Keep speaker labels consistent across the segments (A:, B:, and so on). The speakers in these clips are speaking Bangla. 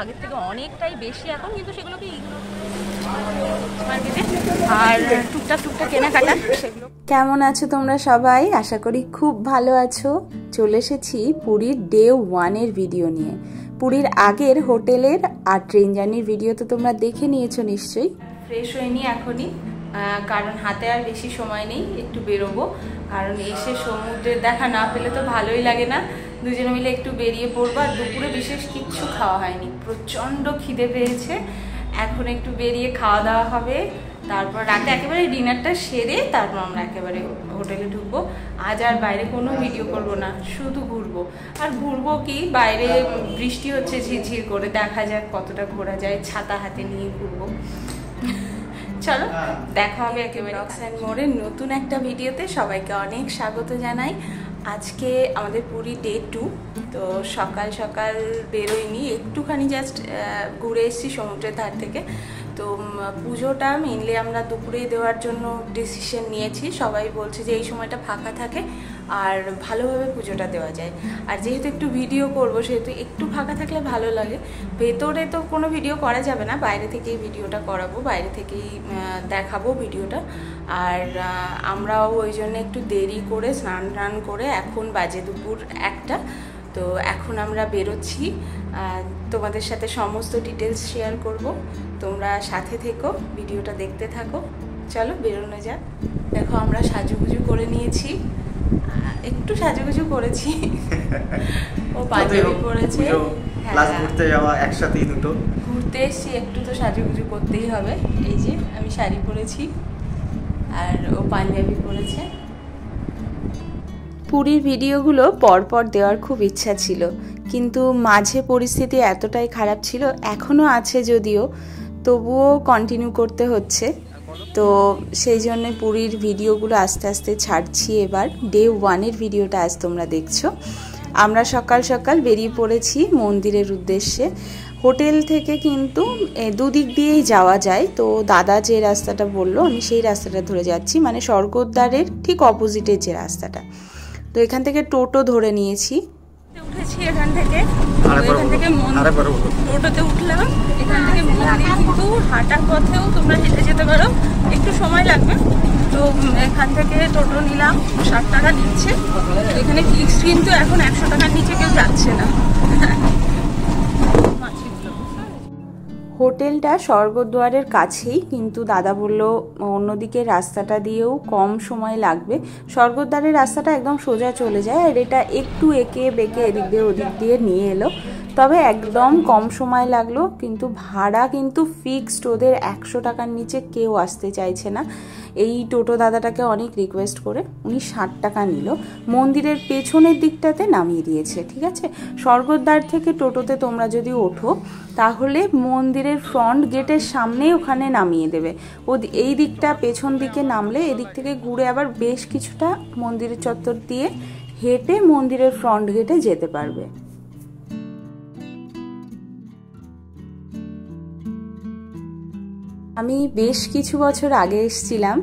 A: আগের থেকে অনেকটাই বেশি এখন, কিন্তু সেগুলোকে ইগনোর মার্কেটে আর টুকটাক কেনাকাটা সেগুলো।
B: কেমন আছো তোমরা সবাই? আশা করি খুব ভালো আছো। চলে এসেছি পুরীর ডে 1-এর ভিডিও নিয়ে। পুরীর আগের হোটেলের আর ট্রেন জার্নির ভিডিও তো তোমরা দেখে নিয়েছো নিশ্চয়ই। ফ্রেশ হয়নি এখনই, কারণ হাতে আর বেশি সময় নেই, একটু বেরোবো। কারণ এসে সমুদ্রের দেখা না পেলে তো ভালোই লাগে না, দুজনে মিলে একটু বেরিয়ে পড়বো। আর দুপুরে বিশেষ কিচ্ছু খাওয়া হয়নি, প্রচণ্ড খিদে পেয়েছে। এখন একটু বেরিয়ে খাওয়া দাওয়া হবে, তারপর রাতে একেবারে ডিনারটা সেরে তারপর আমরা একেবারে হোটেলে ঢুকবো। আজ আর বাইরে কোনো ভিডিও করব না, শুধু ঘুরবো। আর ঘুরবো কি, বাইরে বৃষ্টি হচ্ছে ঝিরঝির করে, দেখা যাক কতটা ঘোরা যায়, ছাতা হাতে নিয়ে ঘুরবো। চলো দেখা হবে একেবারে রকস অ্যান্ড মোড়ের নতুন একটা ভিডিওতে। সবাইকে অনেক স্বাগত জানাই। আজকে আমাদের পুরী ডে 2, তো সকাল সকাল বেরোয়নি, একটুখানি জাস্ট ঘুরে এসেছি সমুদ্রের ধার থেকে। তো পুজোটা মেনলি আমরা দুপুরেই দেওয়ার জন্য ডিসিশন নিয়েছি। সবাই বলছে যে এই সময়টা ফাঁকা থাকে আর ভালোভাবে পুজোটা দেওয়া যায়। আর যেহেতু একটু ভিডিও করব, সেহেতু একটু ফাঁকা থাকলে ভালো লাগে। ভেতরে তো কোনো ভিডিও করা যাবে না, বাইরে থেকেই ভিডিওটা করাবো, বাইরে থেকেই দেখাবো ভিডিওটা। আর আমরাও ওই জন্য একটু দেরি করে স্নান টান করে, এখন বাজে দুপুর 1টা, তো এখন আমরা বেরোচ্ছি। তোমাদের সাথে সমস্ত ডিটেলস শেয়ার করব, তোমরা সাথে থেকো, ভিডিওটা দেখতে থাকো। চলো বেরোনো যাক। দেখো আমরা সাজুগুজু করে নিয়েছি, একটু সাজুগুজু করেছি। ও পাঞ্জাবি পরেছে,
C: ঘুরতে যাওয়া একসাথেই দুটো
B: ঘুরতে এসছি, একটু তো সাজুগুজু করতেই হবে। এই যে আমি শাড়ি পরেছি আর ও পাঞ্জাবি পরেছে। পুরীর ভিডিওগুলো পরপর দেওয়ার খুব ইচ্ছা ছিল, কিন্তু মাঝে পরিস্থিতি এতটাই খারাপ ছিল, এখনও আছে যদিও, তবুও কন্টিনিউ করতে হচ্ছে। তো সেই জন্য পুরীর ভিডিওগুলো আস্তে আস্তে ছাড়ছি। এবার ডে 1-এর ভিডিওটা আজ তোমরা দেখছো। আমরা সকাল সকাল বেরিয়ে পড়েছি মন্দিরের উদ্দেশ্যে। হোটেল থেকে কিন্তু দুদিক দিয়েই যাওয়া যায়, তো দাদা যে রাস্তাটা বললো আমি সেই রাস্তাটা ধরে যাচ্ছি, মানে স্বর্গদ্বারের ঠিক অপোজিটের যে রাস্তাটা। তো এখান থেকে টোটো ধরে নিয়েছি, উঠেছি এখান থেকে টোটোতে উঠলাম। এখান থেকে মন্দির কিন্তু হাঁটার পথেও তোমরা হেঁটে যেতে পারো, একটু সময় লাগবে। তো এখান থেকে টোটো নিলাম, 60 টাকা নিচ্ছে। এখানে ফিক্সড কিন্তু এখন 100 টাকার নিচে কেউ যাচ্ছে না। হোটেলটা স্বর্গদ্বারের কাছেই, কিন্তু দাদা বলল অন্যদিকে রাস্তাটা দিয়েও কম সময় লাগবে। স্বর্গদ্বারের রাস্তাটা একদম সোজা চলে যায়, আর এটা একটু এঁকে বেঁকে এদিক দিয়ে ওদিক দিয়ে নিয়ে এলো, তবে একদম কম সময় লাগলো। কিন্তু ভাড়া কিন্তু ফিক্সড, ওদের 100 টাকার নিচে কেউ আসতে চাইছে না। এই টোটো দাদাটাকে অনেক রিকোয়েস্ট করে উনি 60 টাকা নিল। মন্দিরের পেছনের দিকটাতে নামিয়ে দিয়েছে, ঠিক আছে। স্বর্গদ্বার থেকে টোটোতে তোমরা যদি ওঠো তাহলে মন্দিরের ফ্রন্ট গেটের সামনে ওখানে নামিয়ে দেবে। ও এই দিকটা পেছন দিকে নামলে এদিক থেকে ঘুরে আবার বেশ কিছুটা মন্দিরের চত্বর দিয়ে হেঁটে মন্দিরের ফ্রন্ট গেটে যেতে পারবে। আমি বেশ কিছু বছর আগে এসেছিলাম,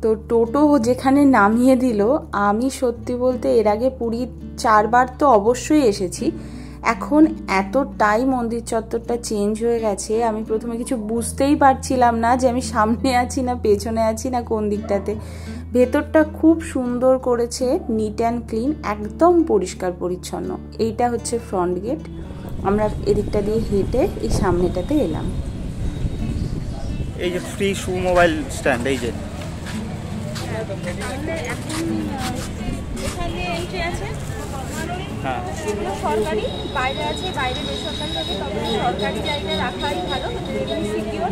B: তো টোটো যেখানে নামিয়ে দিল, আমি সত্যি বলতে এর আগে পুরী 4 বার তো অবশ্যই এসেছি। এখন এতটাই মন্দির চত্বরটা চেঞ্জ হয়ে গেছে, আমি প্রথমে কিছু বুঝতেই পারছিলাম না যে আমি সামনে আছি না পেছনে আছি না কোন দিকটাতে। ভেতরটা খুব সুন্দর করেছে, নিট অ্যান্ড ক্লিন, একদম পরিষ্কার পরিচ্ছন্ন। এইটা হচ্ছে ফ্রন্ট গেট। আমরা এদিকটা দিয়ে হেঁটে এই সামনেটাতে এলাম।
C: এই যে ফ্রি শু মোবাইল স্ট্যান্ড, এই যে
A: হ্যাঁ, এগুলো সরকারি, বাইরে আছে, বাইরে বেসরকারি হবে, তবে সরকারি জায়গায় রাখাই ভালো, সিকিউর।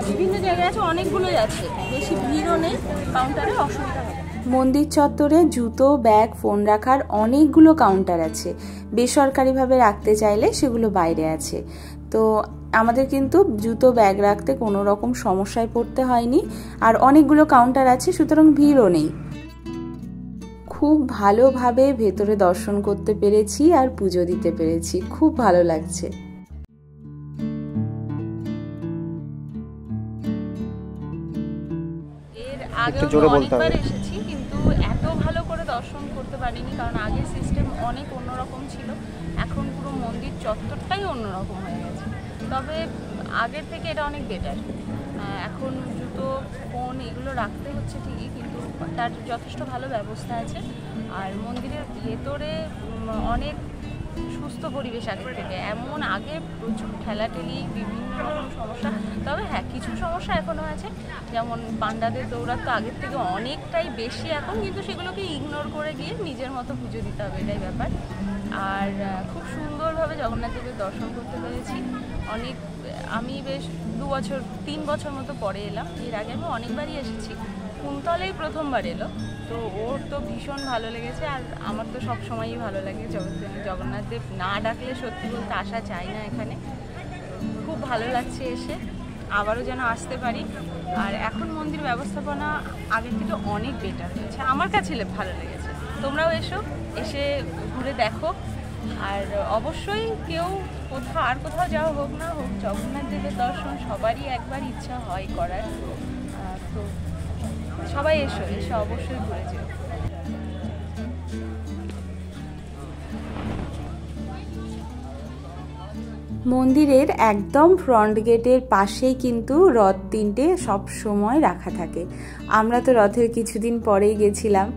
A: বিভিন্ন জায়গায় আছে, অনেকগুলোই আছে, বেশি ভিড়ও নেই, কাউন্টারে অসুবিধা হবে।
B: মন্দির চত্বরে জুতো, ব্যাগ, ফোন রাখার অনেকগুলো কাউন্টার আছে। বেসরকারিভাবে রাখতে চাইলে সেগুলো বাইরে আছে। তো আমাদের কিন্তু জুতো, ব্যাগ রাখতে কোনো রকম সমস্যায় পড়তে হয়নি, আর অনেকগুলো কাউন্টার আছে, সুতরাং ভিড়ও নেই। খুব ভালোভাবে ভেতরে দর্শন করতে পেরেছি আর পুজো দিতে পেরেছি, খুব ভালো লাগছে।
A: এর আগেও অনেকবার এসেছি, কিন্তু এত ভালো করে দর্শন করতে পারিনি, কারণ আগে সিস্টেম অনেক অন্যরকম ছিল, এখন পুরো মন্দির চত্বরটাই অন্যরকম হয়ে গেছে। তবে আগের থেকে এটা অনেক বেটার। এখন জুতো, ফোন এগুলো রাখতে হচ্ছে ঠিকই, কিন্তু তার যথেষ্ট ভালো ব্যবস্থা আছে। আর মন্দিরের ভেতরে অনেক সুস্থ পরিবেশ আগের থেকে। এমন আগে প্রচুর ঠেলাঠেলি, বিভিন্ন রকম সমস্যা, তবে হ্যাঁ কিছু সমস্যা এখনও আছে, যেমন পান্ডাদের দৌড়াতো আগের থেকে অনেকটাই বেশি এখন, কিন্তু সেগুলোকে ইগনোর করে গিয়ে নিজের মতো পুজো দিতে হবে, এটাই ব্যাপার। আর খুব সুন্দরভাবে জগন্নাথ দেবের দর্শন করতে পেরেছি। আমি বেশ 3 বছর মতো পরে এলাম। এর আগে আমি অনেকবারই এসেছি, কুন্তলেই প্রথমবার এলো, তো ওর তো ভীষণ ভালো লেগেছে। আর আমার তো সব সময়ই ভালো লাগে, জগন্নাথ দেব না ডাকলে সত্যি বলতে আসা যায় না এখানে। খুব ভালো লাগছে এসে, আবারও যেন আসতে পারি। আর এখন মন্দির ব্যবস্থাপনা আগের থেকে অনেক বেটার হয়েছে, আমার কাছে ভালো লেগেছে। তোমরাও এসে ঘুরে দেখো। আর অবশ্যই কেউ কোথাও যাওয়া হোক না হোক, জগন্নাথ দেবের দর্শন সবারই একবার ইচ্ছা হয় করার। তো সবাই এসে অবশ্যই ঘুরে যেও।
B: মন্দিরের একদম ফ্রন্ট গেটের পাশেই কিন্তু রথ 3টে সব সময় রাখা থাকে। আমরা তো রথের কিছুদিন পরেই গেছিলাম,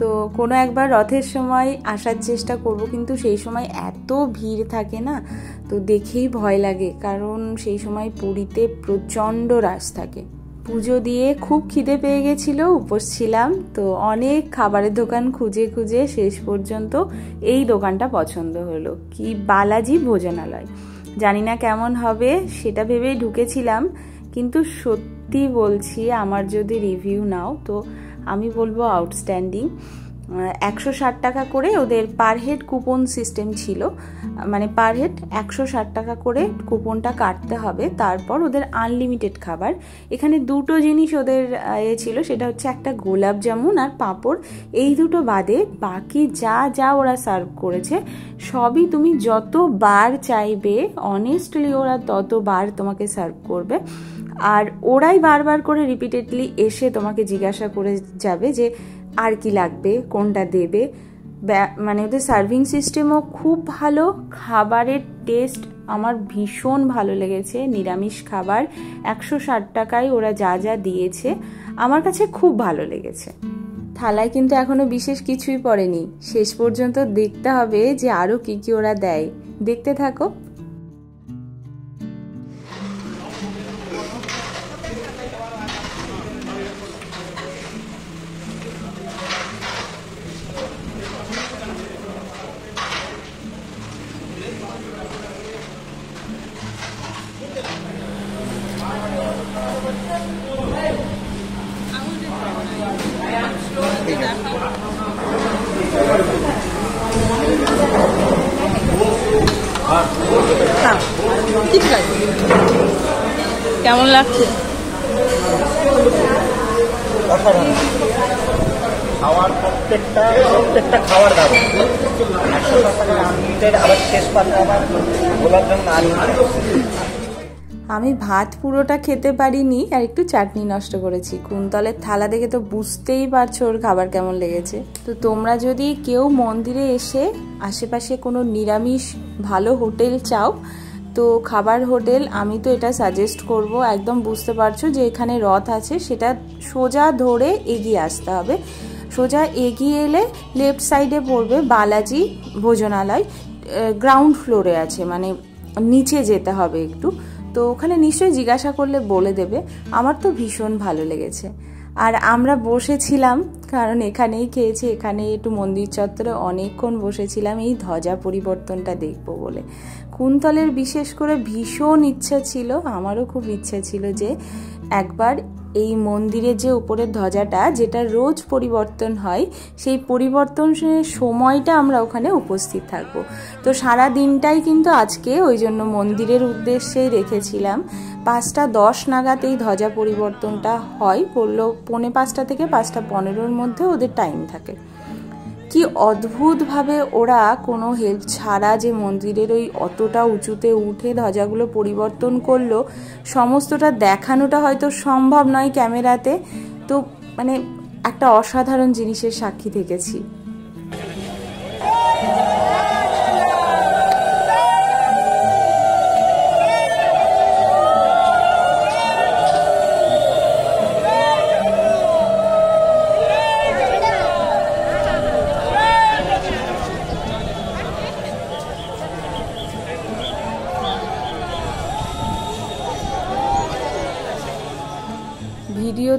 B: তো কোনো একবার রথের সময় আসার চেষ্টা করব, কিন্তু সেই সময় এত ভিড় থাকে না, তো দেখেই ভয় লাগে, কারণ সেই সময় পুরীতে প্রচণ্ড রাশ থাকে। পুজো দিয়ে খুব খিদে পেয়ে গেছিল, উপোস ছিলাম, তো অনেক খাবারের দোকান খুঁজে খুঁজে শেষ পর্যন্ত এই দোকানটা পছন্দ হলো, কি বালাজি ভোজনালয়। জানি না কেমন হবে সেটা ভেবেই ঢুকেছিলাম, কিন্তু সত্যি বলছি আমার যদি রিভিউ নাও তো আমি বলবো আউটস্ট্যান্ডিং। 160 টাকা করে ওদের পার হেড কুপন সিস্টেম ছিল, মানে পার হেড 160 টাকা করে কুপনটা কাটতে হবে, তারপর ওদের আনলিমিটেড খাবার। এখানে দুটো জিনিস ওদের ছিল, সেটা হচ্ছে একটা গোলাপ জামুন আর পাঁপড়। এই দুটো বাদে বাকি যা ওরা সার্ভ করেছে সবই তুমি যতবার চাইবে অনেস্টলি ওরা ততবার তোমাকে সার্ভ করবে। আর ওরাই বারবার করে রিপিটেডলি এসে তোমাকে জিজ্ঞাসা করে যাবে যে আর কি লাগবে, কোনটা দেবে। মানে ওদের সার্ভিং সিস্টেমও খুব ভালো, খাবারের টেস্ট আমার ভীষণ ভালো লেগেছে। নিরামিষ খাবার 160 টাকায় ওরা যা দিয়েছে আমার কাছে খুব ভালো লেগেছে। থালায় কিন্তু এখনো বিশেষ কিছুই পড়েনি, শেষ পর্যন্ত দেখতে হবে যে আরও কি ওরা দেয়। দেখতে থাকো।
A: কেমন লাগছে?
C: খাওয়ার প্রত্যেকটা খাওয়ার দাম 160 টাকা আনলিমিটেড, আবার শেষ পাতে আবার গোলাপ জামুন আনলিমিটেড।
B: আমি ভাত পুরোটা খেতে পারিনি, আর একটু চাটনি নষ্ট করেছি। কুন্তলের থালা দেখে তো বুঝতেই পারছো ওর খাবার কেমন লেগেছে। তো তোমরা যদি কেউ মন্দিরে এসে আশেপাশে কোনো নিরামিষ ভালো হোটেল চাও, তো খাবার হোটেল আমি তো এটা সাজেস্ট করব। একদম বুঝতে পারছো যে এখানে রথ আছে, সেটা সোজা ধরে এগিয়ে আসতে হবে। সোজা এগিয়ে এলে লেফট সাইডে পড়বে বালাজি ভোজনালয়, গ্রাউন্ড ফ্লোরে আছে, মানে নিচে যেতে হবে একটু। তো ওখানে নিশ্চয়ই জিজ্ঞাসা করলে বলে দেবে। আমার তো ভীষণ ভালো লেগেছে। আর আমরা বসেছিলাম, কারণ এখানেই খেয়েছি, এখানে একটু মন্দির চত্বরে অনেকক্ষণ বসেছিলাম এই ধ্বজা পরিবর্তনটা দেখবো বলে। কুন্তলের বিশেষ করে ভীষণ ইচ্ছা ছিল, আমারও খুব ইচ্ছা ছিল যে একবার এই মন্দিরের যে উপরের ধ্বজাটা, যেটা রোজ পরিবর্তন হয়, সেই পরিবর্তনের সময়টা আমরা ওখানে উপস্থিত থাকবো। তো সারা দিনটাই কিন্তু আজকে ওই জন্য মন্দিরের উদ্দেশ্যেই রেখেছিলাম। 5:10 নাগাদ এই ধ্বজা পরিবর্তনটা হয়, বললো 4:45 থেকে 5:15 মধ্যে ওদের টাইম থাকে। কি অদ্ভুতভাবে ওরা কোনো হেল্প ছাড়া যে মন্দিরের ওই অতটা উঁচুতে উঠে ধ্বজাগুলো পরিবর্তন করলো, সমস্তটা দেখানোটা হয়তো সম্ভব নয় ক্যামেরাতে, তো মানে একটা অসাধারণ জিনিসের সাক্ষী থেকেছি।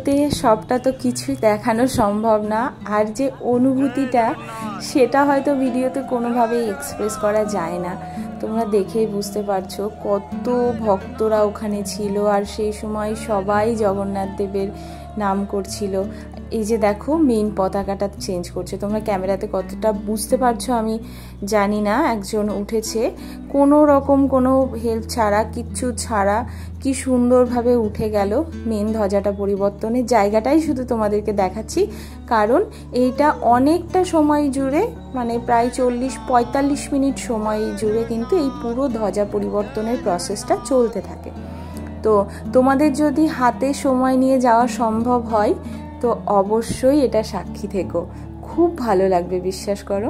B: ভিডিওতে সবটা তো কিছুই দেখানো সম্ভব না, আর যে অনুভূতিটা সেটা হয়তো ভিডিওতে কোনোভাবেই এক্সপ্রেস করা যায় না। তোমরা দেখেই বুঝতে পারছো কত ভক্তরা ওখানে ছিল, আর সেই সময় সবাই জগন্নাথ দেবের নাম করছিল। এই যে দেখো মেইন পতাকাটা চেঞ্জ করছে, তোমরা ক্যামেরাতে কতটা বুঝতে পারছো আমি জানি না। একজন উঠেছে কোনো রকম কোনো হেল্প ছাড়া, কিচ্ছু ছাড়া, কি সুন্দরভাবে উঠে গেল মেইন ধ্বজাটা পরিবর্তনের জায়গাটাই শুধু তোমাদেরকে দেখাচ্ছি, কারণ এইটা অনেকটা সময় জুড়ে, মানে প্রায় 40-45 মিনিট সময় জুড়ে কিন্তু এই পুরো ধ্বজা পরিবর্তনের প্রসেসটা চলতে থাকে। তো তোমাদের যদি হাতে সময় নিয়ে যাওয়া সম্ভব হয় তো অবশ্যই এটা সাক্ষী থেকো, খুব ভালো লাগবে, বিশ্বাস করো।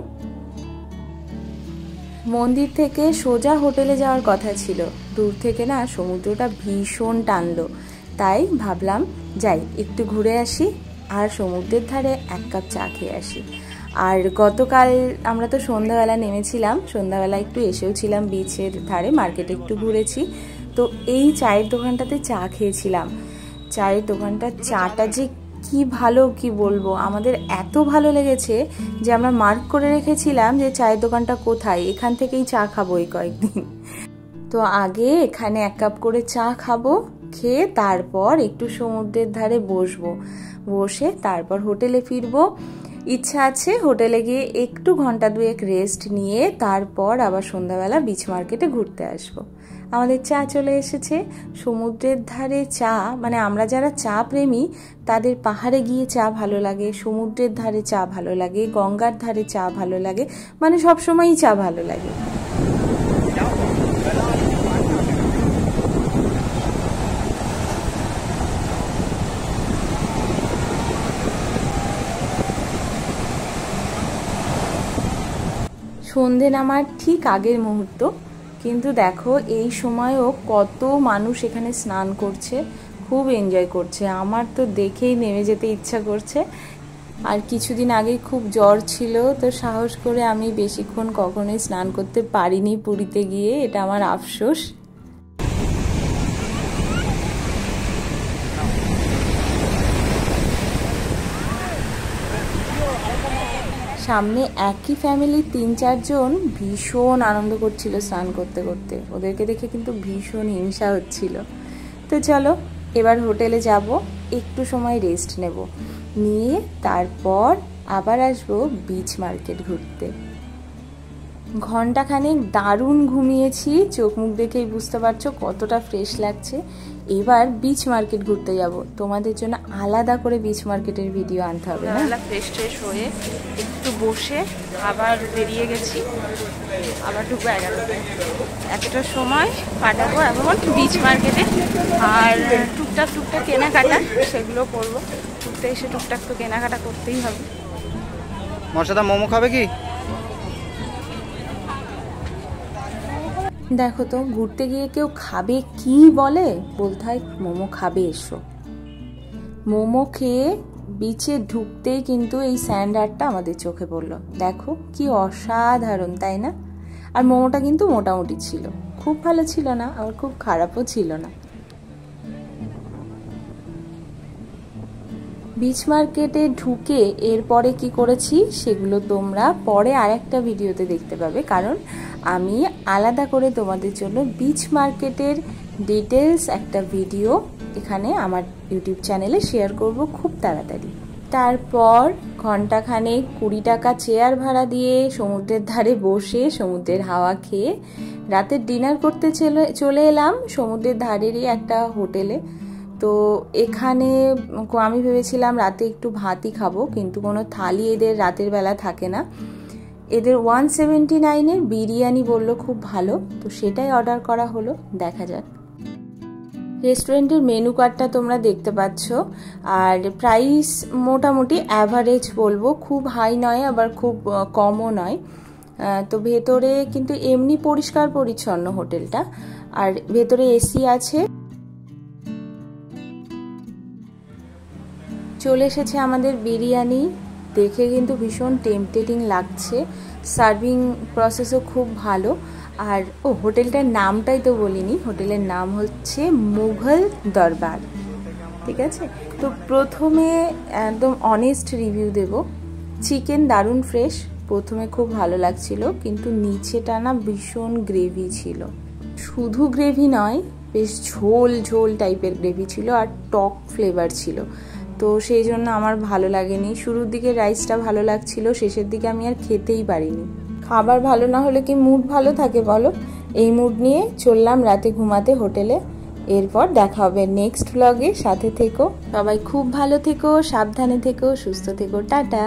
B: মন্দির থেকে সোজা হোটেলে যাওয়ার কথা ছিল, দূর থেকে না সমুদ্রটা ভীষণ টানলো, তাই ভাবলাম যাই একটু ঘুরে আসি আর সমুদ্রের ধারে 1 কাপ চা খেয়ে আসি। আর গতকাল আমরা তো সন্ধ্যাবেলা নেমেছিলাম, সন্ধ্যাবেলা একটু এসেও ছিলাম বিচের ধারে, মার্কেটে একটু ঘুরেছি। তো এই চায়ের দোকানটাতে চা খেয়েছিলাম, চায়ের দোকানটার চাটা যে কি ভালো কি বলবো, আমাদের এত ভালো লেগেছে যে আমরা মার্ক করে রেখেছিলাম যে চায়ের দোকানটা কোথায়, এখান থেকেই চা খাবো এই কয়েকদিন। তো আগে এখানে 1 কাপ করে চা খাবো, খেয়ে তারপর একটু সমুদ্রের ধারে বসবো, বসে তারপর হোটেলে ফিরবো। ইচ্ছা আছে হোটেলে গিয়ে একটু ঘন্টা 2 রেস্ট নিয়ে তারপর আবার সন্ধ্যাবেলা বিচ মার্কেটে ঘুরতে আসবো। আমাদের চা চলে এসেছে, সমুদ্রের ধারে চা, মানে আমরা যারা চা প্রেমী তাদের পাহাড়ে গিয়ে চা ভালো লাগে, সমুদ্রের ধারে চা ভালো লাগে, গঙ্গার ধারে চা ভালো লাগে, মানে সবসময়ই চা ভালো লাগে। সন্ধে নামার ঠিক আগের মুহূর্ত, কিন্তু দেখো এই সময়ও কত মানুষ এখানে স্নান করছে, খুব এনজয় করছে। আমার তো দেখেই নেমে যেতে ইচ্ছা করছে। আর কিছুদিন আগে খুব জ্বর ছিল, তো সাহস করে আমি বেশিক্ষণ কখনোই স্নান করতে পারিনি পুরীতে গিয়ে, এটা আমার আফসোস। সামনে একই ফ্যামিলির 3-4 জন ভীষণ আনন্দ করছিল স্নান করতে করতে, ওদেরকে দেখে কিন্তু ভীষণ হিংসা হচ্ছিল। তো চলো এবার হোটেলে যাব, একটু সময় রেস্ট নেব, নিয়ে তারপর আবার আসবো বিচ মার্কেট ঘুরতে। ঘন্টাখানেক দারুণ ঘুমিয়েছি, চোখ মুখ দেখেই বুঝতে পারছো কতটা ফ্রেশ লাগছে। এবার বিচ মার্কেট ঘুরতে যাব, তোমাদের জন্য আলাদা করে বিচ মার্কেটের ভিডিও আনতে হবে না।
A: ফ্রেশ ট্রেশ হয়ে একটু বসে আবার বেরিয়ে গেছি, আবার ঢুকবো 11টায়। এতটা সময় কাটাবো এখন বিচ মার্কেটে, আর টুকটাক কেনাকাটা সেগুলো করবো। ঘুরতে এসে টুকটাক তো কেনাকাটা করতেই হবে।
C: মর্ষাদা মোমো খাবে কি?
B: দেখো তো ঘুরতে গিয়ে কেউ খাবে কি বলে, বলতে হয় মোমো খাবে এসো। মোমো খেয়ে বিচে ঢুকতেই কিন্তু এই স্যান্ড আর্টটা আমাদের চোখে পড়লো, দেখো কি অসাধারণ তাই না? আর মোমোটা কিন্তু মোটামুটি ছিল, খুব ভালো ছিল না আবার খুব খারাপও ছিল না। বিচ মার্কেটে ঢুকে এরপরে কি করেছি সেগুলো তোমরা পরে আরেকটা ভিডিওতে দেখতে পাবে, কারণ আমি আলাদা করে তোমাদের জন্য বিচ মার্কেটের ডিটেলস একটা ভিডিও এখানে আমার ইউটিউব চ্যানেলে শেয়ার করব খুব তাড়াতাড়ি। তারপর ঘন্টাখানেক 20 টাকা চেয়ার ভাড়া দিয়ে সমুদ্রের ধারে বসে সমুদ্রের হাওয়া খেয়ে রাতের ডিনার করতে চলে এলাম সমুদ্রের ধারেরই একটা হোটেলে। তো এখানে আমি ভেবেছিলাম রাতে একটু ভাতই খাবো, কিন্তু কোনো থালি এদের রাতের বেলা থাকে না। এদের 179-এর বিরিয়ানি বললো খুব ভালো, তো সেটাই অর্ডার করা হলো, দেখা যাক। রেস্টুরেন্টের মেনু কার্ডটা তোমরা দেখতে পাচ্ছ, আর প্রাইস মোটামুটি অ্যাভারেজ বলবো, খুব হাই নয় আবার খুব কমও নয়। তো ভেতরে কিন্তু এমনি পরিষ্কার পরিচ্ছন্ন হোটেলটা, আর ভেতরে এসি আছে। চলে এসেছে আমাদের বিরিয়ানি, দেখে কিন্তু ভীষণ টেম্পটেটিং লাগছে, সার্ভিং প্রসেসও খুব ভালো। আর হোটেলটার নামটাই তো বলিনি, হোটেলের নাম হচ্ছে মুঘল দরবার। ঠিক আছে। তো প্রথমে একদম অনেস্ট রিভিউ দেব। চিকেন দারুণ ফ্রেশ, প্রথমে খুব ভালো লাগছিল, কিন্তু নিচেটা না ভীষণ গ্রেভি ছিল। শুধু গ্রেভি নয়, বেশ ঝোল ঝোল টাইপের গ্রেভি ছিল আর টক ফ্লেভার ছিল, তো সেই জন্য আমার ভালো লাগেনি। শুরুর দিকে রাইসটা ভালো লাগছিল, শেষের দিকে আমি আর খেতেই পারিনি। খাবার ভালো না হলে কি মুড ভালো থাকে বলো? এই মুড নিয়ে চললাম রাতে ঘুমাতে হোটেলে। এরপর দেখা হবে নেক্সট ব্লগে, সাথে থেকো। সবাই খুব ভালো থেকো, সাবধানে থেকো, সুস্থ থেকো, টাটা।